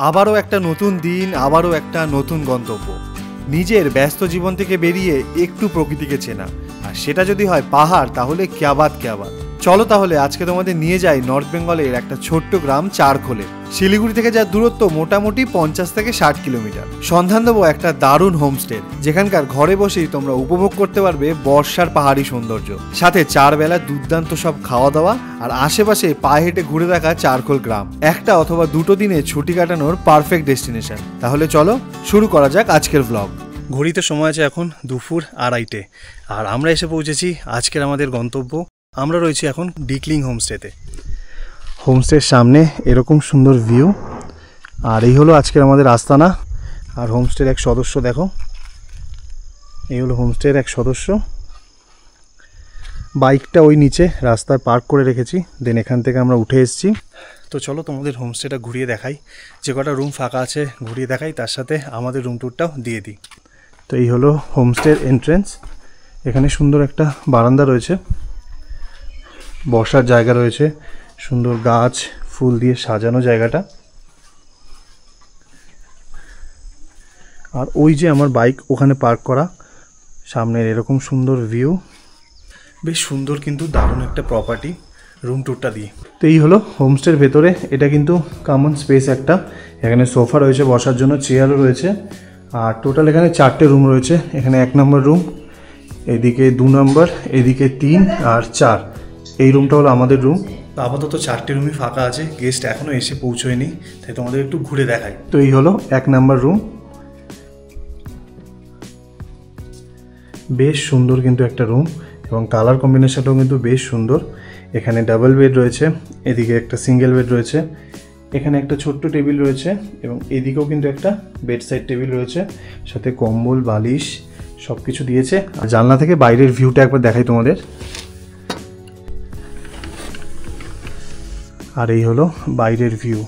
আবারও একটা নতুন দিন, আবারও একটা নতুন গন্তব্য। নিজের ব্যস্ত জীবন থেকে বেরিয়ে একটু প্রকৃতিকে চেনা, আর সেটা যদি হয় পাহাড়, তাহলে ক্যা বাত। চলো তাহলে আজকে তোমাদের নিয়ে যাই নর্থ বেঙ্গলের একটা ছোট্ট গ্রাম চারখোলে। শিলিগুড়ি থেকে যার দূরত্ব মোটামুটি 50 থেকে 60 কিলোমিটার। সন্ধান দেবো একটা দারুণ হোমস্টে, যেখানকার ঘরে বসেই তোমরা উপভোগ করতে পারবে বর্ষার পাহাড়ি সৌন্দর্য, সাথে 4 বেলা দুর্দান্ত সব খাওয়া দাওয়া, আর আশেপাশে পায়ে হেঁটে ঘুরে দেখা চারখোল গ্রাম একটা অথবা দুটো দিনে ছুটি কাটানোর পারফেক্ট ডেস্টিনেশন। তাহলে চলো শুরু করা যাক আজকের ব্লগ। ঘড়িতে সময় আছে এখন দুপুর 2:30, আর আমরা এসে পৌঁছেছি আজকের আমাদের গন্তব্য। আমরা রয়েছি এখন ডিকলিং হোমস্টেতে। হোমস্টের সামনে এরকম সুন্দর ভিউ, আর এই হলো আজকের আমাদের আস্তানা। আর হোমস্টের এক সদস্য দেখো, এই হলো হোমস্টের এক সদস্য। বাইকটা ওই নিচে রাস্তায় পার্ক করে রেখেছি, দেন এখান থেকে আমরা উঠে এসেছি। তো চলো তোমাদের হোমস্টেটা ঘুরিয়ে দেখাই, যে কটা রুম ফাঁকা আছে ঘুরিয়ে দেখাই, তার সাথে আমাদের রুম ট্যুরটাও দিয়ে দিই। তো এই হলো হোমস্টের এন্ট্রেন্স। এখানে সুন্দর একটা বারান্দা রয়েছে, বসার জায়গা রয়েছে, সুন্দর গাছ ফুল দিয়ে সাজানো জায়গাটা। আর ওই যে আমার বাইক ওখানে পার্ক করা, সামনের এরকম সুন্দর ভিউ, বেশ সুন্দর কিন্তু দারুণ একটা প্রপার্টি। রুম ট্যুরটা দিই। তো এই হলো হোমস্টের ভেতরে, এটা কিন্তু কমন স্পেস একটা। এখানে সোফা রয়েছে বসার জন্য, চেয়ারও রয়েছে, আর টোটাল এখানে 4টে রুম রয়েছে। এখানে 1 নম্বর রুম, এদিকে 2 নম্বর, এদিকে 3 আর 4। এই রুমটা হলো আমাদের রুম। আপাতত 4টে রুমই ফাঁকা আছে, গেস্ট এখনও এসে পৌঁছয়নি, তাই তোমাদের একটু ঘুরে দেখাই। তো এই হলো 1 নম্বর রুম, বেশ সুন্দর কিন্তু একটা রুম, এবং কালার কম্বিনেশনটাও কিন্তু বেশ সুন্দর। এখানে ডাবল বেড রয়েছে, এদিকে একটা সিঙ্গেল বেড রয়েছে, এখানে একটা ছোট্ট টেবিল রয়েছে, এবং এদিকেও কিন্তু একটা বেড সাইড টেবিল রয়েছে, সাথে কম্বল বালিশ সব কিছু দিয়েছে। আর জানলা থেকে বাইরের ভিউটা একবার দেখাই তোমাদের। আর এই হলো বাইরের ভিউ,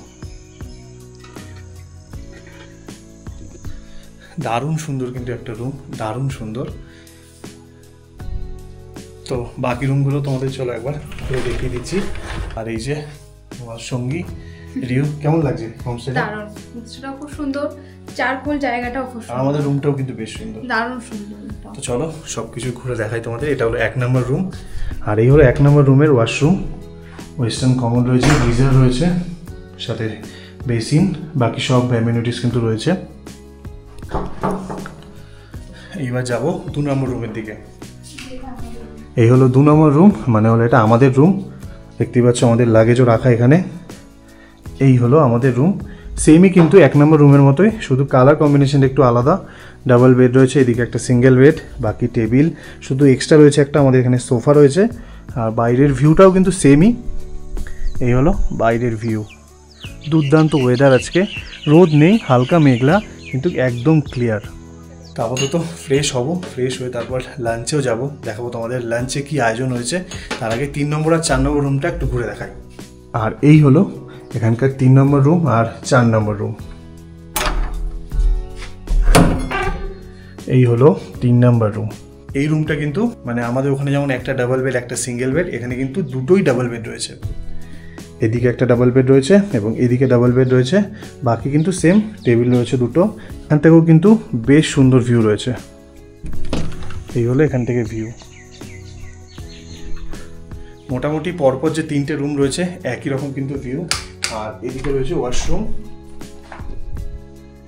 দারুণ সুন্দর কিন্তু একটা রুম, দারুণ সুন্দর। তো বাকি রুমগুলো তোমাদের চলো একবার ঘুরে দেখিয়ে দিচ্ছি। আর এই যে আমার সঙ্গী রিউ, কেমন লাগছে হোমস্টেটা? দারুণ, হোমস্টেটা খুব সুন্দর, চারখোল জায়গাটাও খুব সুন্দর, আমাদের রুমটাও কিন্তু বেশ সুন্দর, দারুণ সুন্দর। তো চলো সবকিছু ঘুরে দেখাই তোমাদের। এটা হলো 1 নম্বর রুম, আর এই হলো 1 নম্বর রুমের ওয়াশরুম। ওয়েস্টার্ন কমোড রয়েছে, গিজার রয়েছে, সাথে বেসিন, বাকি সব অ্যামেনিটিস কিন্তু রয়েছে। এইবার যাব 2 নম্বর রুমের দিকে। এই হলো 2 নম্বর রুম, মানে হলো এটা আমাদের রুম। দেখতেই পাচ্ছ আমাদের লাগেজও রাখা এখানে। এই হলো আমাদের রুম, সেমই কিন্তু 1 নম্বর রুমের মতোই, শুধু কালার কম্বিনেশন একটু আলাদা। ডাবল বেড রয়েছে, এদিকে একটা সিঙ্গেল বেড, বাকি টেবিল, শুধু এক্সট্রা রয়েছে একটা আমাদের এখানে সোফা রয়েছে। আর বাইরের ভিউটাও কিন্তু সেমই। এই হলো বাইরের ভিউ, দুর্দান্ত ওয়েদার আজকে, রোদ নেই, হালকা মেঘলা, কিন্তু একদম ক্লিয়ার। তো আপাতত ফ্রেশ হব, ফ্রেশ হয়ে তারপর লাঞ্চেও যাব, দেখাবো তোমাদের লাঞ্চে কি আয়োজন হয়েছে। তার আগে 3 নম্বর আর 4 নম্বর রুমটা একটু ঘুরে দেখাই। আর এই হলো এখানকার 3 নম্বর রুম আর 4 নম্বর রুম। এই হলো 3 নম্বর রুম। এই রুমটা কিন্তু মানে আমাদের ওখানে যেমন একটা ডাবল বেড একটা সিঙ্গেল বেড, এখানে কিন্তু দুটোই ডাবল বেড রয়েছে। এদিকে একটা ডাবল বেড রয়েছে এবং এদিকে ডাবল বেড রয়েছে, বাকি কিন্তু সেম, টেবিল রয়েছে দুটো। এখান থেকেও কিন্তু বেশ সুন্দর ভিউ রয়েছে। এই হলো এখান থেকে ভিউ। মোটামুটি পরপর যে 3টে রুম রয়েছে একই রকম কিন্তু ভিউ। আর এদিকে রয়েছে ওয়াশরুম।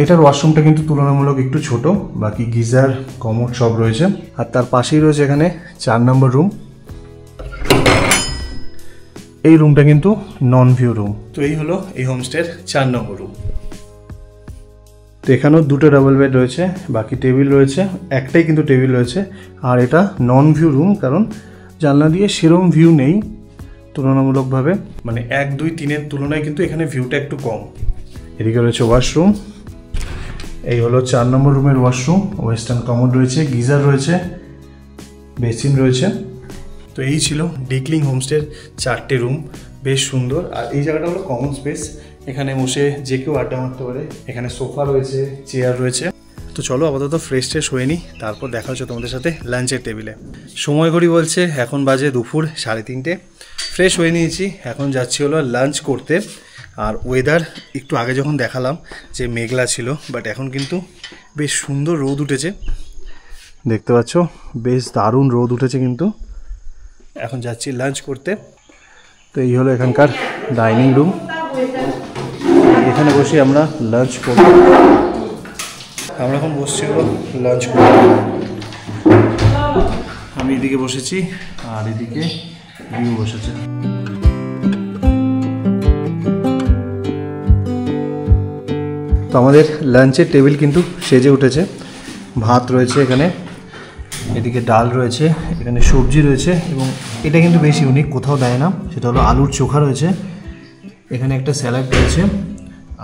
এটার ওয়াশরুমটা কিন্তু তুলনামূলক একটু ছোট, বাকি গিজার কমোড সব রয়েছে। আর তার পাশেই রয়েছে এখানে 4 নম্বর রুম। এই রুমটা কিন্তু নন ভিউ রুম। তো এই হলো এই হোমস্টের 4 নম্বর রুম। তো এখানেও 2টো ডাবল বেড রয়েছে, বাকি টেবিল রয়েছে, একটাই কিন্তু টেবিল রয়েছে। আর এটা নন ভিউ রুম, কারণ জানলা দিয়ে সেরকম ভিউ নেই তুলনামূলকভাবে, মানে 1, 2, 3-এর তুলনায় কিন্তু এখানে ভিউটা একটু কম। এদিকে রয়েছে ওয়াশরুম। এই হলো 4 নম্বর রুমের ওয়াশরুম, ওয়েস্টার্ন কমোড রয়েছে, গিজার রয়েছে, বেসিন রয়েছে। তো এই ছিল ডিকলিং হোমস্টের 4টে রুম, বেশ সুন্দর। আর এই জায়গাটা হলো কমন স্পেস, এখানে বসে যে কেউ আড্ডা মারতে পারে। এখানে সোফা রয়েছে, চেয়ার রয়েছে। তো চলো আপাতত ফ্রেশ ট্রেশ হয়ে নিই, তারপর দেখা হচ্ছে তোমাদের সাথে লাঞ্চের টেবিলে। সময় ঘড়ি বলছে এখন বাজে দুপুর 3:30। ফ্রেশ হয়ে নিয়েছি, এখন যাচ্ছি হলো লাঞ্চ করতে। আর ওয়েদার একটু আগে যখন দেখালাম যে মেঘলা ছিল, বাট এখন কিন্তু বেশ সুন্দর রোদ উঠেছে, দেখতে পাচ্ছ বেশ দারুণ রোদ উঠেছে কিন্তু। এখন যাচ্ছি লাঞ্চ করতে। তো এই হলো এখানকার ডাইনিং রুম, এখানে বসে আমরা লাঞ্চ করব। আমরা এখন বসছি হলো লাঞ্চ করব। আমি এদিকে বসেছি আর এদিকে ভিউ বসেছে। তো আমাদের লাঞ্চের টেবিল কিন্তু সেজে উঠেছে। ভাত রয়েছে এখানে, এদিকে ডাল রয়েছে, এখানে সবজি রয়েছে এবং এটা কিন্তু বেশ ইউনিক, কোথাও দেয় না, সেটা হলো আলুর চোখা রয়েছে। এখানে একটা স্যালাড রয়েছে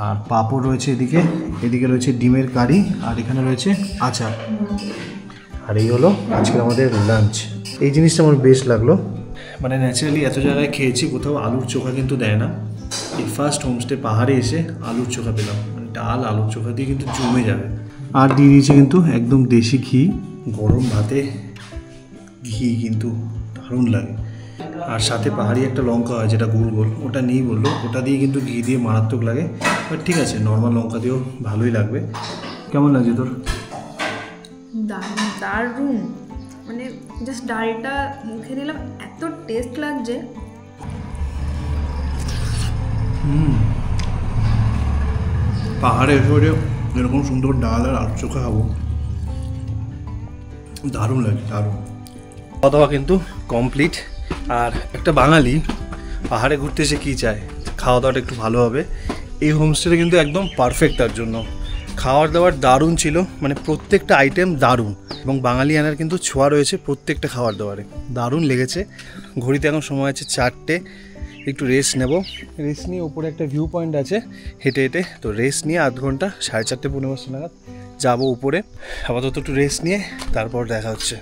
আর পাঁপড় রয়েছে এদিকে, এদিকে রয়েছে ডিমের কারি আর এখানে রয়েছে আচার। আর এই হলো আজকের আমাদের লাঞ্চ। এই জিনিসটা আমার বেশ লাগলো, মানে ন্যাচারালি এত জায়গায় খেয়েছি, কোথাও আলুর চোখা কিন্তু দেয় না। এই ফার্স্ট হোমস্টে পাহাড়ে এসে আলুর চোখা পেলাম, মানে ডাল আলুর চোখা দিয়ে কিন্তু জমে যাবে। আর দিয়ে দিয়েছে কিন্তু একদম দেশি ঘি, গরম ভাতে ঘি কিন্তু দারুণ লাগে। আর সাথে পাহাড়ি একটা লঙ্কা হয় যেটা গোল গোল, ওটা নেই বললো, ওটা দিয়ে কিন্তু ঘি দিয়ে মারাত্মক লাগে। বাট ঠিক আছে, নর্মাল লঙ্কা দিয়েও ভালোই লাগবে। কেমন লাগছে তোর? দারুণ দারুণ, মানে জাস্ট ডালটা মুখে দিলাম, এত টেস্ট লাগছে। পাহাড়ে এসে এরকম সুন্দর ডাল আর আলু চোখা খাবো, দারুণ লাগে, দারুণ। খাওয়া দাওয়া কিন্তু কমপ্লিট। আর একটা বাঙালি পাহাড়ে ঘুরতে এসে কী চায়, খাওয়া দাওয়াটা একটু ভালো হবে। এই হোমস্টেটা কিন্তু একদম পারফেক্ট তার জন্য। খাওয়ার দাওয়ার দারুণ ছিল, মানে প্রত্যেকটা আইটেম দারুণ, এবং বাঙালি আনার কিন্তু ছোঁয়া রয়েছে প্রত্যেকটা খাওয়ার দাওয়ারে, দারুণ লেগেছে। ঘড়িতে এখন সময় আছে 4টে, একটু রেস্ট নেব। রেস্ট নিয়ে উপরে একটা ভিউ পয়েন্ট আছে হেঁটে হেঁটে, তো রেস্ট নিয়ে আধ ঘন্টা 4:30 পৌনে 5 নাগাদ যাবো উপরে। আপাতত একটু রেস্ট নিয়ে তারপর দেখা হচ্ছে।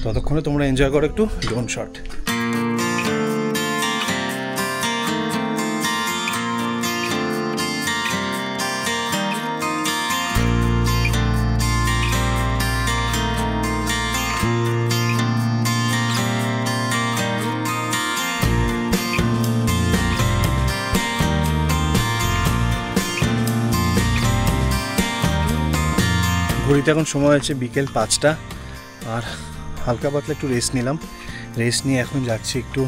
ততক্ষণে তোমরা এনজয় করো একটু ড্রোন শট। ঘড়িতে এখন সময় হচ্ছে বিকেল 5টা, আর হালকা পাতলা একটু রেস্ট নিলাম। রেস্ট নিয়ে এখন যাচ্ছি একটু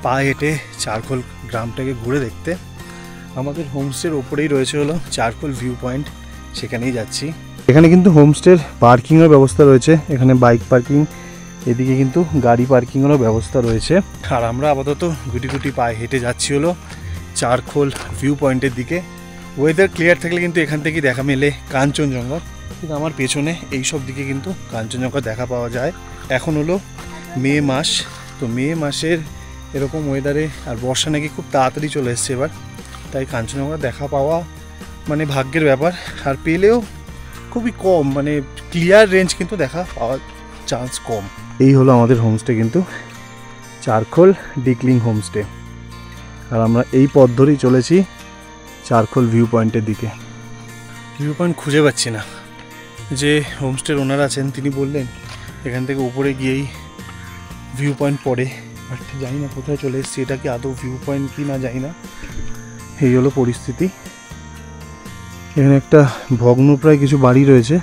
পা হেঁটে চারখোল গ্রামটাকে ঘুরে দেখতে। আমাদের হোমস্টের ওপরেই রয়েছে হলো চারখোল ভিউ পয়েন্ট, সেখানেই যাচ্ছি। এখানে কিন্তু হোমস্টের পার্কিংয়ের ব্যবস্থা রয়েছে, এখানে বাইক পার্কিং, এদিকে কিন্তু গাড়ি পার্কিংয়েরও ব্যবস্থা রয়েছে। আর আমরা আপাতত গুটি গুটি পায়ে হেঁটে যাচ্ছি হলো চারখোল ভিউ পয়েন্টের দিকে। ওয়েদার ক্লিয়ার থাকলে কিন্তু এখান থেকেই দেখা মেলে কাঞ্চনজঙ্ঘা। কিন্তু আমার পেছনে এই সব দিকে কিন্তু কাঞ্চনজঙ্ঘা দেখা পাওয়া যায়। এখন হলো মে মাস, তো মে মাসের এরকম ওয়েদারে আর বর্ষা নাকি খুব তাড়াতাড়ি চলে এসছে এবার, তাই কাঞ্চনজঙ্ঘা দেখা পাওয়া মানে ভাগ্যের ব্যাপার। আর পেলেও খুবই কম, মানে ক্লিয়ার রেঞ্জ কিন্তু দেখা পাওয়ার চান্স কম। এই হলো আমাদের হোমস্টে কিন্তু চারখোল ডিকলিং হোমস্টে। আর আমরা এই পথ ধরেই চলেছি চারখোল ভিউ পয়েন্টের দিকে। ভিউ পয়েন্ট খুঁজে পাচ্ছি না। যে হোমস্টের ওনার আছেন তিনি বললেন এখান থেকে উপরে গিয়েই ভিউ পয়েন্ট পড়ে, বাট জানি না কোথায় চলে এসেছি, এটা কি আদৌ ভিউ পয়েন্ট কি না জানি না। এই হলো পরিস্থিতি। এখানে একটা ভগ্নপ্রায় কিছু বাড়ি রয়েছে,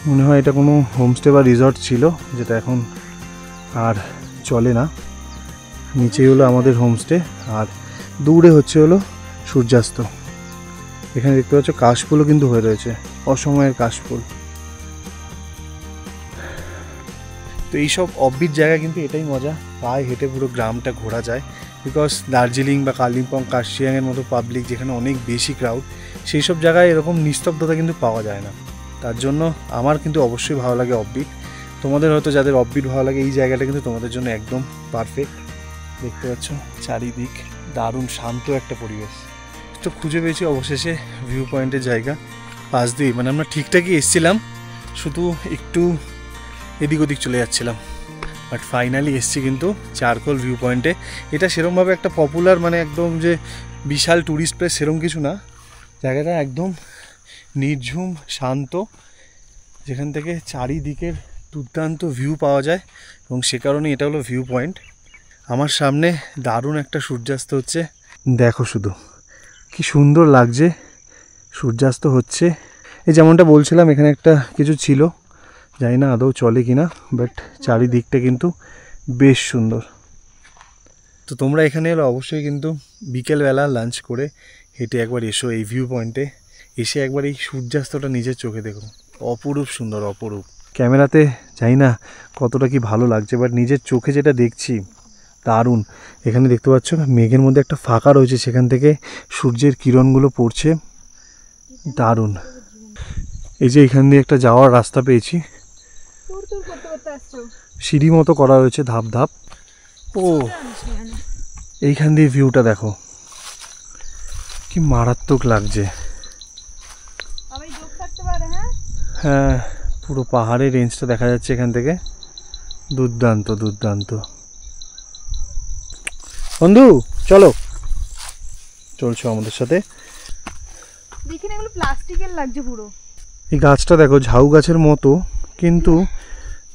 মনে হয় এটা কোনো হোমস্টে বা রিসর্ট ছিল, যেটা এখন আর চলে না। নিচেই হলো আমাদের হোমস্টে, আর দূরে হচ্ছে হলো সূর্যাস্ত। এখানে দেখতে পাচ্ছ কাশফুলও কিন্তু হয়ে রয়েছে, অসময়ের কাশফুল। তো এইসব অফবিট জায়গা কিন্তু এটাই মজা, পায়ে হেঁটে পুরো গ্রামটা ঘোরা যায়। বিকজ দার্জিলিং বা কালিম্পং, কার্শিয়াংয়ের মতো পাবলিক যেখানে অনেক বেশি ক্রাউড, সেই সব জায়গায় এরকম নিস্তব্ধতা কিন্তু পাওয়া যায় না। তার জন্য আমার কিন্তু অবশ্যই ভালো লাগে অফবিট। তোমাদের হয়তো যাদের অফবিট ভালো লাগে, এই জায়গাটা কিন্তু তোমাদের জন্য একদম পারফেক্ট। দেখতে পাচ্ছ চারিদিক দারুণ শান্ত একটা পরিবেশ। তো খুঁজে পেয়েছি অবশেষে ভিউ পয়েন্টের জায়গা পাশ দিয়ে, মানে আমরা ঠিকঠাকই এসেছিলাম, শুধু একটু এদিক ওদিক চলে যাচ্ছিলাম, বাট ফাইনালি এসছি কিন্তু চারখোল ভিউ পয়েন্টে। এটা সেরকমভাবে একটা পপুলার, মানে একদম যে বিশাল ট্যুরিস্ট প্লেস সেরকম কিছু না, জায়গাটা একদম নির্ঝুম শান্ত, যেখান থেকে চারিদিকের দুর্দান্ত ভিউ পাওয়া যায়, এবং সে কারণে এটা হলো ভিউ পয়েন্ট। আমার সামনে দারুণ একটা সূর্যাস্ত হচ্ছে, দেখো শুধু। কি সুন্দর লাগছে, সূর্যাস্ত হচ্ছে। এই যেমনটা বলছিলাম এখানে একটা কিছু ছিল, জানি না আদৌ চলে কিনা, বাট চারিদিকটা কিন্তু বেশ সুন্দর। তো তোমরা এখানে এলে অবশ্যই কিন্তু বিকেলবেলা লাঞ্চ করে হেঁটে একবার এসো এই ভিউ পয়েন্টে, এসে একবার এই সূর্যাস্তটা নিজের চোখে দেখো, অপরূপ সুন্দর, অপরূপ। ক্যামেরাতে জানি না কতটা কি ভালো লাগছে, বাট নিজের চোখে যেটা দেখছি দারুণ। এখানে দেখতে পাচ্ছ মেঘের মধ্যে একটা ফাঁকা রয়েছে, সেখান থেকে সূর্যের কিরণগুলো পড়ছে, দারুণ। এই যে এখান দিয়ে একটা যাওয়ার রাস্তা পেয়েছি, সিঁড়ি মতো করা রয়েছে, ধাপ ধাপ। ও এইখান দিয়ে ভিউটা দেখো কি মারাত্মক লাগছে। হ্যাঁ, পুরো পাহাড়ের রেঞ্জটা দেখা যাচ্ছে এখান থেকে, দুর্দান্ত দুর্দান্ত। বন্ধু চলো, চলছো আমাদের সাথে। দেখেন এগুলো প্লাস্টিকের লাগছে পুরো। এই গাছটা দেখো ঝাউ গাছের মতো, কিন্তু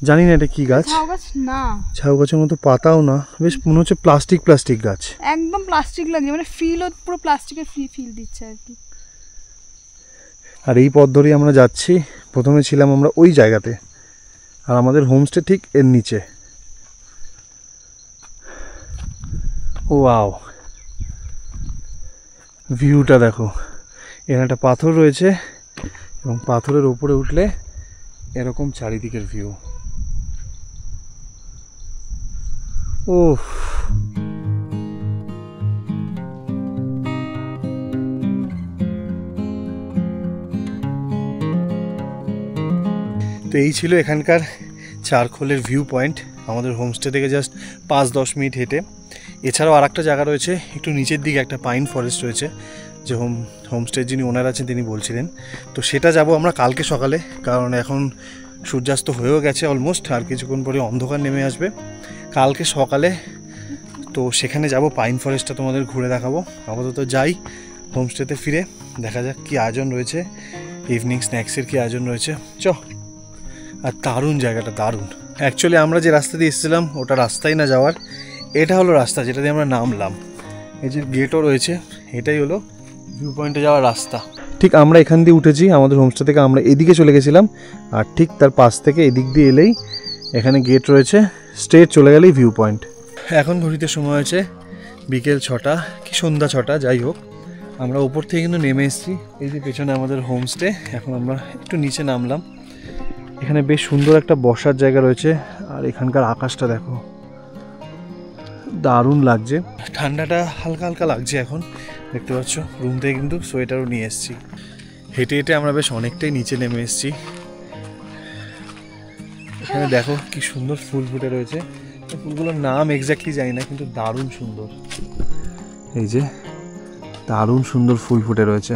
জানি না এটা কি গাছ। ঝাউ গাছ না, ঝাউ গাছের মতো পাতাও না, বেশ মনে হচ্ছে প্লাস্টিক প্লাস্টিক গাছ, একদম প্লাস্টিক লাগছে, মানে ফিলও পুরো প্লাস্টিকের ফিল দিচ্ছে আর কি। আর এই পথ ধরেই আমরা যাচ্ছি। প্রথমে ছিলাম আমরা ওই জায়গাতে, আর আমাদের হোমস্টে ঠিক এর নিচে। ওয়াও, ভিউটা দেখো, এখানে একটা পাথর রয়েছে এবং পাথরের ওপরে উঠলে এরকম চারিদিকের ভিউ। ওহ, তো এই ছিল এখানকার চারখোলের ভিউ পয়েন্ট, আমাদের হোমস্টে থেকে জাস্ট 5-10 মিনিট হেঁটে। এছাড়াও আর একটা জায়গা রয়েছে একটু নিচের দিকে, একটা পাইন ফরেস্ট রয়েছে, যে হোমস্টের যিনি ওনার আছেন তিনি বলছিলেন। তো সেটা যাব আমরা কালকে সকালে, কারণ এখন সূর্যাস্ত হয়েও গেছে অলমোস্ট, আর কিছুক্ষণ পরে অন্ধকার নেমে আসবে। কালকে সকালে তো সেখানে যাব, পাইন ফরেস্টটা তোমাদের ঘুরে দেখাবো। আপাতত যাই হোমস্টেতে, ফিরে দেখা যাক কী আয়োজন রয়েছে, ইভিনিং স্ন্যাক্সের কী আয়োজন রয়েছে। আর দারুণ জায়গাটা, দারুণ। অ্যাকচুয়ালি আমরা যে রাস্তা দিয়ে এসেছিলাম ওটা রাস্তাই না যাওয়ার, এটা হলো রাস্তা যেটা দিয়ে আমরা নামলাম। এই যে গেটও রয়েছে, এটাই হলো ভিউ পয়েন্টে যাওয়ার রাস্তা। ঠিক আমরা এখান দিয়ে উঠেছি, আমাদের হোমস্টে থেকে আমরা এদিকে চলে গেছিলাম, আর ঠিক তার পাশ থেকে এদিক দিয়ে এলেই এখানে গেট রয়েছে, স্ট্রেট চলে গেলেই ভিউ পয়েন্ট। এখন ঘড়িতে সময় হয়েছে বিকেল 6টা কি সন্ধ্যা 6টা, যাই হোক। আমরা উপর থেকে কিন্তু নেমে এসেছি, এই যে পেছনে আমাদের হোমস্টে। এখন আমরা একটু নিচে নামলাম, এখানে বেশ সুন্দর একটা বসার জায়গা রয়েছে, আর এখানকার আকাশটা দেখো, দারুণ লাগছে। ঠান্ডাটা হালকা হালকা লাগছে এখন, দেখতে পাচ্ছ। রুম থেকে কিন্তু সোয়েটারও নিয়ে এসেছি। হেঁটে হেঁটে আমরা বেশ অনেকটাই নিচে নেমে এসেছি। এখানে দেখো কি সুন্দর ফুল ফুটে রয়েছে, ফুলগুলোর নাম এক্স্যাক্টলি জানি না, কিন্তু দারুণ সুন্দর। এই যে দারুণ সুন্দর ফুল ফুটে রয়েছে,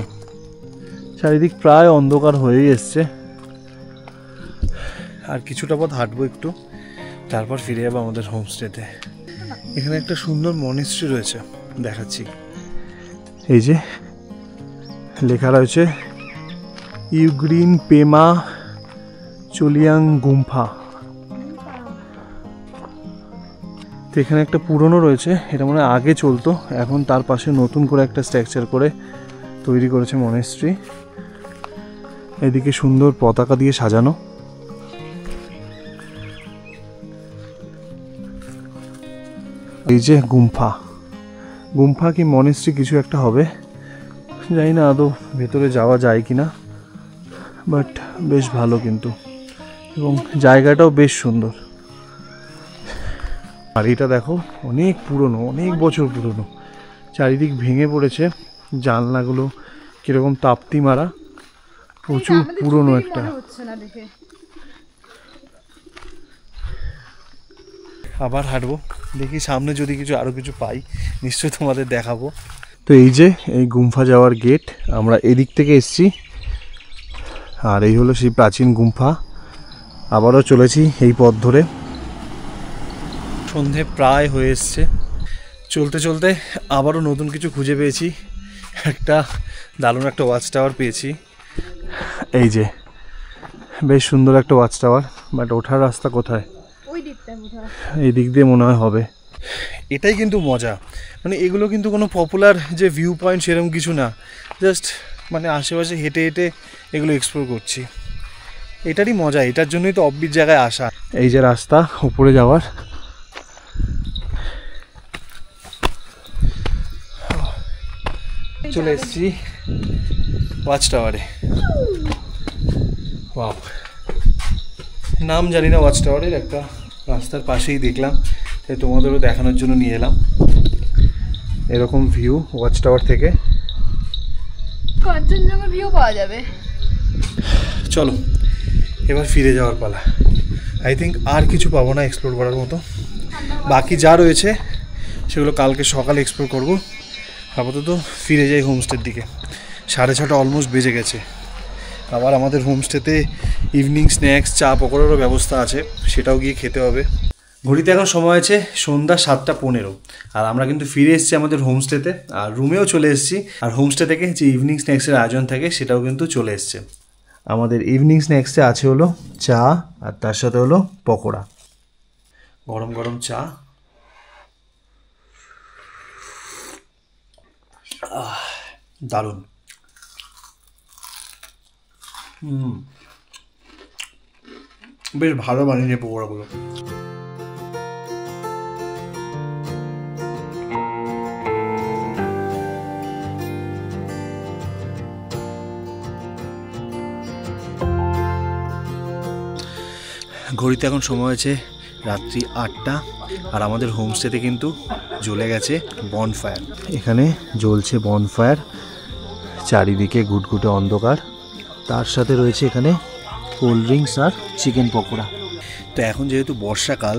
চারিদিক প্রায় অন্ধকার হয়েই এসছে। আর কিছুটা পথ হাঁটবো একটু, তারপর ফিরে যাবো আমাদের হোমস্টেতে। এখানে একটা সুন্দর মনেস্ট্রি রয়েছে, দেখাচ্ছি। এই যে লেখা রয়েছে ইউগ্রিন পেমা চলিয়াং গুম্ফা। তো এখানে একটা পুরনো রয়েছে, এটা মনে হয় আগে চলতো, এখন তার পাশে নতুন করে একটা স্ট্রাকচার করে তৈরি করেছে মনেস্ট্রি। এদিকে সুন্দর পতাকা দিয়ে সাজানো। এই যে গুম্ফা, গুম্ফা কি মনেস্ট্রি কিছু একটা হবে, জানি না আদৌ ভেতরে যাওয়া যায় কি না, বাট বেশ ভালো কিন্তু, এবং জায়গাটাও বেশ সুন্দর। আর এটা দেখো অনেক পুরনো, অনেক বছর পুরনো, চারিদিক ভেঙে পড়েছে, জানলাগুলো কিরকম তাপ্তি মারা, প্রচুর পুরনো একটা। আবার হাঁটবো, দেখি সামনে যদি কিছু আরো কিছু পাই নিশ্চয়ই তোমাদের দেখাবো। তো এই যে এই গুম্ফা যাওয়ার গেট, আমরা এদিক থেকে এসছি, আর এই হলো সেই প্রাচীন গুম্ফা। আবারও চলেছি এই পথ ধরে। সন্ধে প্রায় হয়ে এসছে, চলতে চলতে আবারও নতুন কিছু খুঁজে পেয়েছি, একটা দারুণ একটা ওয়াচ টাওয়ার পেয়েছি। এই যে বেশ সুন্দর একটা ওয়াচ টাওয়ার, বাট ওঠার রাস্তা কোথায়? এই দিক দিয়ে মনে হয় হবে। এটাই কিন্তু মজা। মানে এগুলো কিন্তু কোনো পপুলার যে ভিউ পয়েন্ট সেরকম কিছু না, জাস্ট মানে আশেপাশে হেঁটে হেঁটে এগুলো এক্সপ্লোর করছি, এটারই মজা। এটার জন্যই তো অফবিট জায়গায় আসা। এই যে রাস্তা উপরে যাওয়ার, চলে এসেছি ওয়াচ টাওয়ারে। ওয়াও, নাম জানি না ওয়াচ টাওয়ারের, একটা রাস্তার পাশেই দেখলাম, তাই তোমাদেরও দেখানোর জন্য নিয়ে এলাম। এরকম ভিউ ওয়াচ টাওয়ার থেকে, কাঞ্চনজঙ্ঘা ভিউ পাওয়া যাবে। চলো এবার ফিরে যাওয়ার পালা। আই থিঙ্ক আর কিছু পাবো না এক্সপ্লোর করার মতো, বাকি যা রয়েছে সেগুলো কালকে সকালে এক্সপ্লোর করবো। আপাতত ফিরে যাই হোমস্টের দিকে। 6:30 অলমোস্ট বেজে গেছে। আবার আমাদের হোমস্টেতে ইভিনিং স্ন্যাক্স, চা পকোড়ারও ব্যবস্থা আছে, সেটাও গিয়ে খেতে হবে। ঘড়িতে এখন সময় আছে সন্ধ্যা 7:15, আর আমরা কিন্তু ফিরে এসেছি আমাদের হোমস্টেতে, আর রুমেও চলে এসেছি। আর হোমস্টে থেকে যে ইভিনিং স্ন্যাক্সের আয়োজন থাকে সেটাও কিন্তু চলে এসছে। আমাদের ইভিনিং স্ন্যাক্সে আছে হলো চা, আর তার সাথে হলো পকোড়া। গরম গরম চা, দারুণ। বেশ ভালো বানিয়েছে পকোড়াগুলো। ঘড়িতে এখন সময় হয়েছে রাত্রি 8টা, আর আমাদের হোমস্টেতে কিন্তু জ্বলে গেছে বনফায়ার। এখানে জ্বলছে বনফায়ার, চারিদিকে ঘুটঘুটে অন্ধকার, তার সাথে রয়েছে এখানে কোল্ড ড্রিঙ্কস আর চিকেন পকোড়া। তো এখন যেহেতু বর্ষাকাল,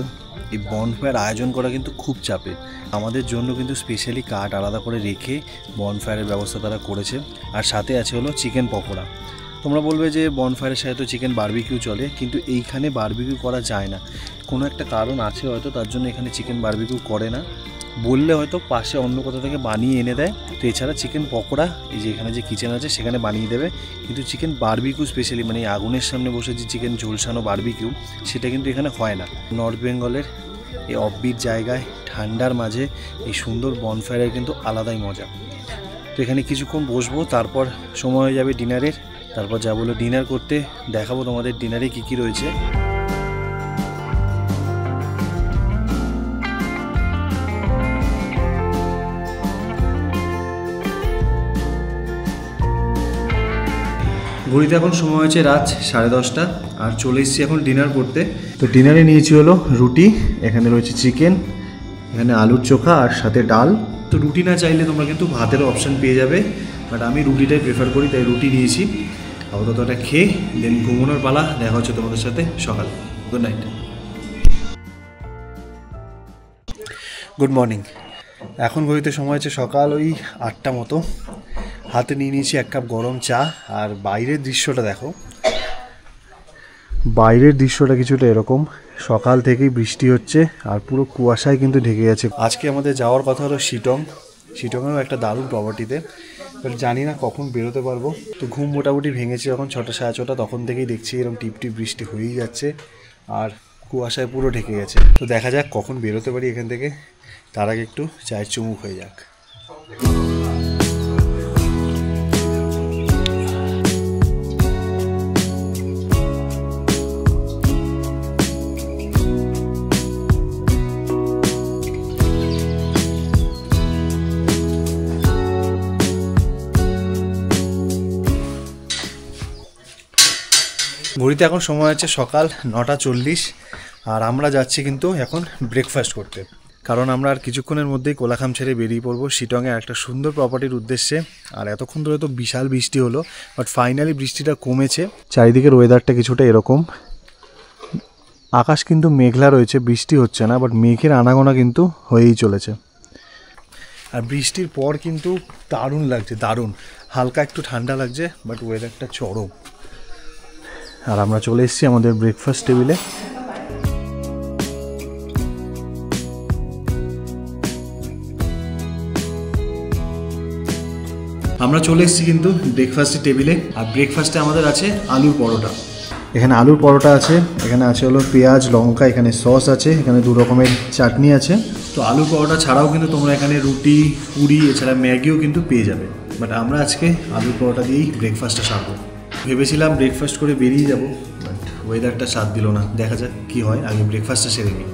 এই বনফায়ার আয়োজন করা কিন্তু খুব চাপের। আমাদের জন্য কিন্তু স্পেশালি কাঠ আলাদা করে রেখে বনফায়ারের ব্যবস্থা তারা করেছে, আর সাথে আছে হলো চিকেন পকোড়া। তোমরা বলবে যে বনফায়ারের সাথে তো চিকেন বারবিকিউ চলে, কিন্তু এইখানে বারবিকিউ করা যায় না, কোনো একটা কারণ আছে হয়তো, তার জন্য এখানে চিকেন বারবিকিউ করে না। বললে হয়তো পাশে অন্য কোথা থেকে বানিয়ে এনে দেয়। তো এছাড়া চিকেন পকোড়া এই যে এখানে যে কিচেন আছে সেখানে বানিয়ে দেবে, কিন্তু চিকেন বারবিকিউ স্পেশালি মানে আগুনের সামনে বসে যে চিকেন ঝলসানো বারবিকিউ, সেটা কিন্তু এখানে হয় না। নর্থ বেঙ্গলের এই অফবিট জায়গায় ঠান্ডার মাঝে এই সুন্দর বনফায়ারের কিন্তু আলাদাই মজা। তো এখানে কিছুক্ষণ বসবো, তারপর সময় হয়ে যাবে ডিনারের। তারপর যা বলো ডিনার করতে, দেখাবো তোমাদের ডিনারে কী কী রয়েছে। ঘড়িতে এখন সময় হয়েছে রাত 10:30, আর চলে এসেছি এখন ডিনার করতে। তো ডিনারে নিয়েছি হলো রুটি, এখানে রয়েছে চিকেন, এখানে আলুর চোখা আর সাথে ডাল। তো রুটি না চাইলে তোমরা কিন্তু ভাতেরও অপশান পেয়ে যাবে, বাট আমি রুটিটাই প্রেফার করি, তাই রুটি নিয়েছি। আপাতত ওটা খেয়ে দেন ঘুমানোর পালা। দেখা হচ্ছে তোমাদের সাথে সকাল। Good night, good morning. এখন ঘড়িতে সময় হচ্ছে সকাল ওই 8টা মতো। হাতে নিয়ে নিয়েছি 1 কাপ গরম চা, আর বাইরের দৃশ্যটা দেখো। বাইরের দৃশ্যটা কিছুটা এরকম, সকাল থেকেই বৃষ্টি হচ্ছে আর পুরো কুয়াশায় কিন্তু ঢেকে গেছে। আজকে আমাদের যাওয়ার কথা হলো শিটং। শিটংয়েও একটা দারুণ প্রপার্টিতে, বাট জানি না কখন বেরোতে পারবো। তো ঘুম মোটামুটি ভেঙেছি যখন 6টা 6:30, তখন থেকেই দেখছি এরকম টিপ টিপ বৃষ্টি হয়েই যাচ্ছে আর কুয়াশায় পুরো ঢেকে গেছে। তো দেখা যাক কখন বেরোতে পারি এখান থেকে, তার আগে একটু চায়ের চুমুক হয়ে যাক। ঘড়িতে এখন সময় আছে সকাল 9:40, আর আমরা যাচ্ছি কিন্তু এখন ব্রেকফাস্ট করতে, কারণ আমরা আর কিছুক্ষণের মধ্যেই কোলাখাম ছেড়ে বেরিয়ে পড়বো শিটংয়ে একটা সুন্দর প্রপার্টির উদ্দেশ্যে। আর এতক্ষণ ধরে তো বিশাল বৃষ্টি হলো, বাট ফাইনালি বৃষ্টিটা কমেছে। চারিদিকের ওয়েদারটা কিছুটা এরকম, আকাশ কিন্তু মেঘলা রয়েছে, বৃষ্টি হচ্ছে না, বাট মেঘের আনাগোনা কিন্তু হয়েই চলেছে। আর বৃষ্টির পর কিন্তু দারুণ লাগছে, দারুণ। হালকা একটু ঠান্ডা লাগছে, বাট ওয়েদারটা চরম। আর আমরা চলে এসেছি আমাদের ব্রেকফাস্ট টেবিলে। আমরা চলে এসেছি কিন্তু ব্রেকফাস্টের টেবিলে, আর ব্রেকফাস্টে আমাদের আছে আলুর পরোটা। এখানে আলুর পরোটা আছে, এখানে আছে হলো পেঁয়াজ লঙ্কা, এখানে সস আছে, এখানে 2 রকমের চাটনি আছে। তো আলুর পরোটা ছাড়াও কিন্তু তোমরা এখানে রুটি, পুরি, এছাড়া ম্যাগিও কিন্তু পেয়ে যাবে। বাট আমরা আজকে আলুর পরোটা দিয়েই ব্রেকফাস্টটা সারবো। ভেবেছিলাম ব্রেকফাস্ট করে বেরিয়ে যাব, বাট ওয়েদারটা সাথ দিল না। দেখা যাক কী হয়, আগে ব্রেকফাস্টটা সেরে নিই।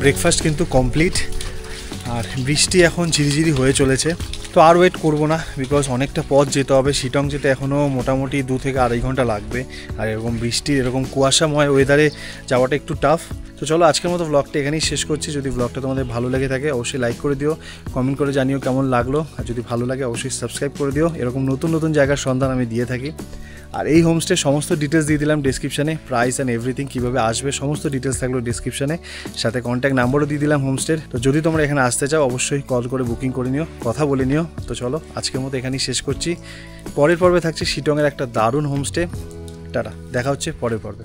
ব্রেকফাস্ট কিন্তু কমপ্লিট, আর বৃষ্টি এখন ঝিরিঝিরি হয়ে চলেছে। তো আর ওয়েট করবো না, বিকজ অনেকটা পথ যেতে হবে। শিটং যেতে এখনও মোটামুটি 2 থেকে আড়াই ঘন্টা লাগবে, আর এরকম বৃষ্টির এরকম কুয়াশাময় ওয়েদারে যাওয়াটা একটু টাফ। তো চলো আজকের মতো ব্লগটা এখানেই শেষ করছি। যদি ব্লগটা তোমাদের ভালো লেগে থাকে অবশ্যই লাইক করে দিও, কমেন্ট করে জানিও কেমন লাগলো, আর যদি ভালো লাগে অবশ্যই সাবস্ক্রাইব করে দিও। এরকম নতুন নতুন জায়গার সন্ধান আমি দিয়ে থাকি। আর এই হোমস্টে সমস্ত ডিটেলস দিয়ে দিলাম ডিসক্রিপশানে, প্রাইস অ্যান্ড এভরিথিং, কীভাবে আসবে সমস্ত ডিটেলস থাকলো ডিসক্রিপশানে, সাথে কন্ট্যাক্ট নাম্বারও দিয়ে দিলাম হোমস্টের। তো যদি তোমরা এখানে আসতে চাও অবশ্যই কল করে বুকিং করে নিও, কথা বলে নিও। তো চলো আজকের মতো এখানেই শেষ করছি। পরের পর্বে থাকছে শিটংয়ের একটা দারুণ হোমস্টে। টাটা, দেখা হচ্ছে পরের পর্বে।